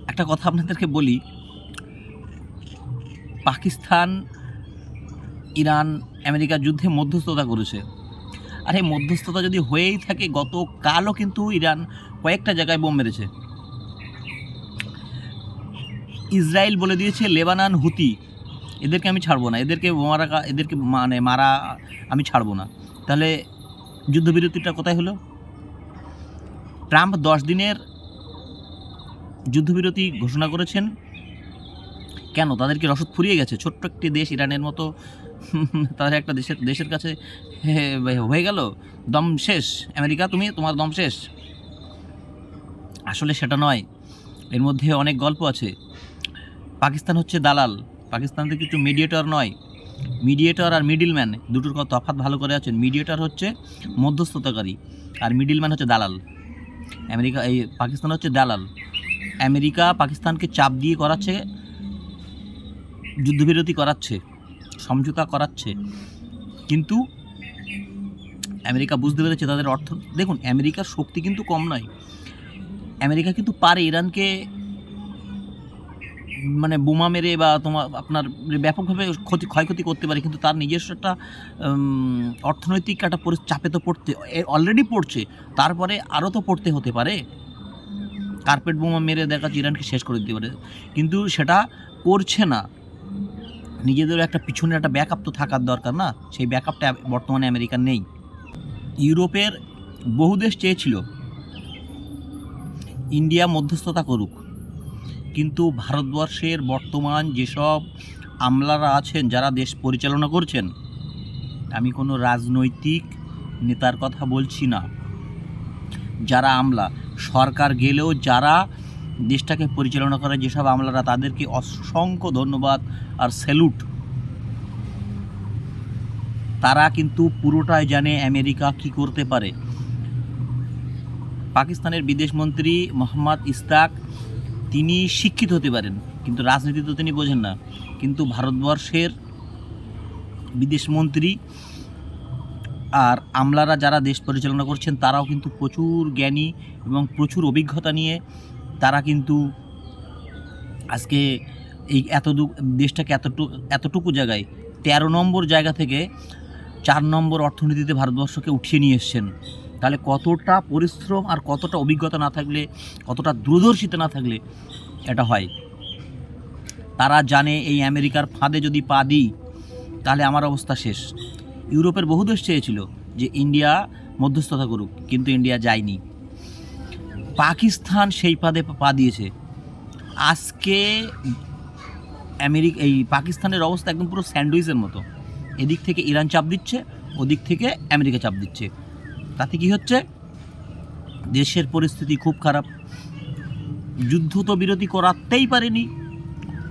একটা কথা আপনাদেরকে বলি, পাকিস্তান ইরান আমেরিকার যুদ্ধে মধ্যস্থতা করেছে। আর এই মধ্যস্থতা যদি হয়েই থাকে, গতকালও কিন্তু ইরান কয়েকটা জায়গায় বোম মেরেছে। ইসরায়েল বলে দিয়েছে লেবানন হুতি এদেরকে আমি ছাড়বো না, এদেরকে মারা আমি ছাড়বো না। তাহলে যুদ্ধবিরতিটা কোথায় হলো? ট্রাম্প 10 দিনের যুদ্ধবিরতি ঘোষণা করেছেন। কেন? তাদেরকে রসদ ফুরিয়ে গেছে? ছোট্ট একটি দেশ ইরানের মতো তাদের একটা দেশের কাছে হয়ে গেল দম শেষ। আমেরিকা, তোমার দম শেষ। আসলে সেটা নয়, এর মধ্যে অনেক গল্প আছে। পাকিস্তান হচ্ছে দালাল, পাকিস্তান থেকে কিছু মিডিয়েটর নয়। মিডিয়েটর আর মিডিলম্যান দুটোর তফাৎ ভালো করে আছেন। মিডিয়েটর হচ্ছে মধ্যস্থতাকারী, আর মিডিলম্যান হচ্ছে দালাল। পাকিস্তান হচ্ছে দালাল। আমেরিকা পাকিস্তানকে চাপ দিয়ে করাচ্ছে, যুদ্ধবিরতি করাচ্ছে, সমঝোতা করাচ্ছে, কিন্তু আমেরিকা বুঝতে পেরেছে তাদের অর্থ। দেখুন, আমেরিকার শক্তি কিন্তু কম নয়। আমেরিকা কিন্তু পারে ইরানকে বোমা মেরে বা আপনার ব্যাপকভাবে ক্ষয়ক্ষতি করতে পারে, কিন্তু তার নিজস্ব একটা অর্থনৈতিক একটা চাপে তো অলরেডি পড়ছে, তারপরে আরও তো পড়তে হতে পারে। কার্পেট বোমা মেরে দেখাচ্ছে ইরানকে শেষ করে দিতে পারে, কিন্তু সেটা করছে না। নিজেদেরও একটা পিছনে একটা ব্যাকআপ তো থাকার দরকার না? সেই ব্যাকআপটা বর্তমানে আমেরিকার নেই। ইউরোপের বহু দেশ চেয়েছিল ইন্ডিয়া মধ্যস্থতা করুক, কিন্তু ভারতবর্ষের বর্তমান যেসব আমলারা আছেন, যারা দেশ পরিচালনা করছেন, আমি কোনো রাজনৈতিক নেতার কথা বলছি না, যারা আমলা, সরকার গেলেও যারা দেশটাকে পরিচালনা করে যেসব আমলারা, তাদেরকে অসংখ্য ধন্যবাদ আর স্যালুট। তারা কিন্তু পুরোটাই জানে আমেরিকা কি করতে পারে। পাকিস্তানের বিদেশমন্ত্রী মোহাম্মদ ইশতাক, তিনি শিক্ষিত হতে পারেন, কিন্তু রাজনীতি তো তিনি বোঝেন না। কিন্তু ভারতবর্ষের বিদেশমন্ত্রী আর আমলারা যারা দেশ পরিচালনা করছেন, তারাও কিন্তু প্রচুর জ্ঞানী এবং প্রচুর অভিজ্ঞতা নিয়ে তারা কিন্তু আজকে এই দেশটাকে এতটুকু জায়গায় 13 নম্বর জায়গা থেকে 4 নম্বর অর্থনীতিতে ভারতবর্ষকে উঠিয়ে নিয়ে এসছেন। তাহলে কতটা পরিশ্রম আর কতটা অভিজ্ঞতা না থাকলে, কতটা দূরদর্শিতা না থাকলে এটা হয়। তারা জানে এই আমেরিকার ফাঁদে যদি পা দিই তাহলে আমার অবস্থা শেষ। ইউরোপের বহু দেশ চেয়েছিল যে ইন্ডিয়া মধ্যস্থতা করুক, কিন্তু ইন্ডিয়া যায়নি। পাকিস্তান সেই ফাঁদে পা দিয়েছে। আজকে এই পাকিস্তানের অবস্থা একদম পুরো স্যান্ডউইচের মতো। এদিক থেকে ইরান চাপ দিচ্ছে, ওদিক থেকে আমেরিকা চাপ দিচ্ছে। তাতে কি হচ্ছে? দেশের পরিস্থিতি খুব খারাপ। যুদ্ধ তো বিরতি করাতেই পারেনি,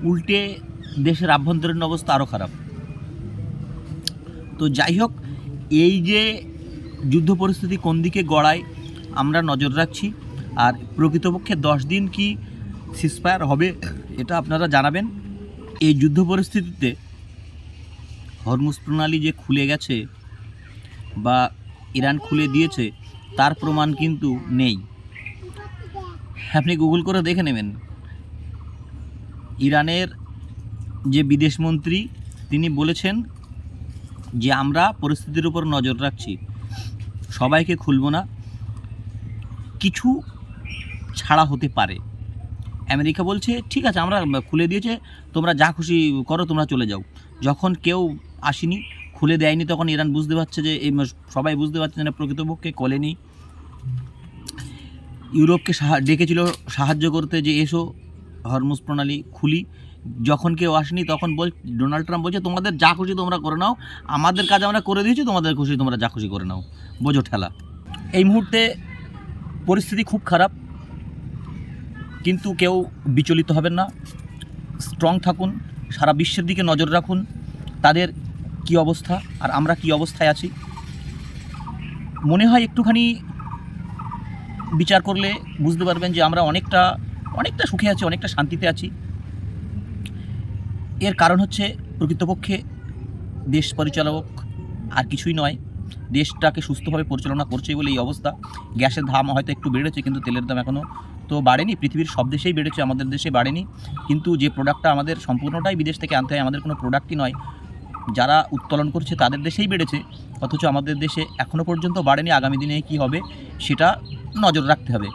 উল্টে দেশের আভ্যন্তরীণ অবস্থা আরও খারাপ। তো যাই হোক, এই যে যুদ্ধ পরিস্থিতি কোন দিকে গড়ায় আমরা নজর রাখছি। আর প্রকৃতপক্ষে 10 দিন কি সিজফায়ার হবে এটা আপনারা জানাবেন। এই যুদ্ধ পরিস্থিতিতে হরমুজ প্রণালী যে খুলে গেছে বা ইরান খুলে দিয়েছে, তার প্রমাণ কিন্তু নেই। আপনি গুগল করে দেখে নেবেন। ইরানের যে বিদেশমন্ত্রী, তিনি বলেছেন যে আমরা পরিস্থিতির উপর নজর রাখছি, সবাইকে খুলব না, কিছু ছাড়া হতে পারে। আমেরিকা বলছে ঠিক আছে, আমরা খুলে দিয়েছে, তোমরা যা খুশি করো, তোমরা চলে যাও। যখন কেউ আসেনি, খুলে দেয়নি, তখন ইরান বুঝতে পারছে যে সবাই বুঝতে পারছে না প্রকৃতপক্ষে কলেনি। ইউরোপকে ডেকেছিল সাহায্য করতে যে এসো হরমুজ প্রণালী খুলি। যখন কেউ আসেনি তখন ডোনাল্ড ট্রাম্প বলছে তোমাদের যা খুশি তোমরা করে নাও, আমাদের কাজ আমরা করে দিয়েছি, তোমাদের খুশি তোমরা যা খুশি করে নাও। বোঝো ঠেলা। এই মুহূর্তে পরিস্থিতি খুব খারাপ, কিন্তু কেউ বিচলিত হবেন না, স্ট্রং থাকুন, সারা বিশ্বের দিকে নজর রাখুন তাদের কি অবস্থা আর আমরা কি অবস্থায় আছি। মনে হয় একটুখানি বিচার করলে বুঝতে পারবেন যে আমরা অনেকটা সুখে আছি, অনেকটা শান্তিতে আছি। এর কারণ হচ্ছে প্রকৃতপক্ষে দেশ পরিচালক আর কিছুই নয়, দেশটাকে সুস্থভাবে পরিচালনা করছে বলে এই অবস্থা। গ্যাসের দাম হয়তো একটু বেড়েছে, কিন্তু তেলের দাম এখনও তো বাড়েনি, পৃথিবীর সব দেশেই বেড়েছে, আমাদের দেশে বাড়েনি। কিন্তু যে প্রোডাক্টটা আমাদের সম্পূর্ণটাই বিদেশ থেকে আনতে হয়, আমাদের কোনো প্রোডাক্টই নয়, যারা উত্তোলন করছে তাদের দেশেই বেড়েছে, অথচ আমাদের দেশে এখনও পর্যন্ত বাড়েনি। আগামী দিনে কী হবে সেটা নজর রাখতে হবে।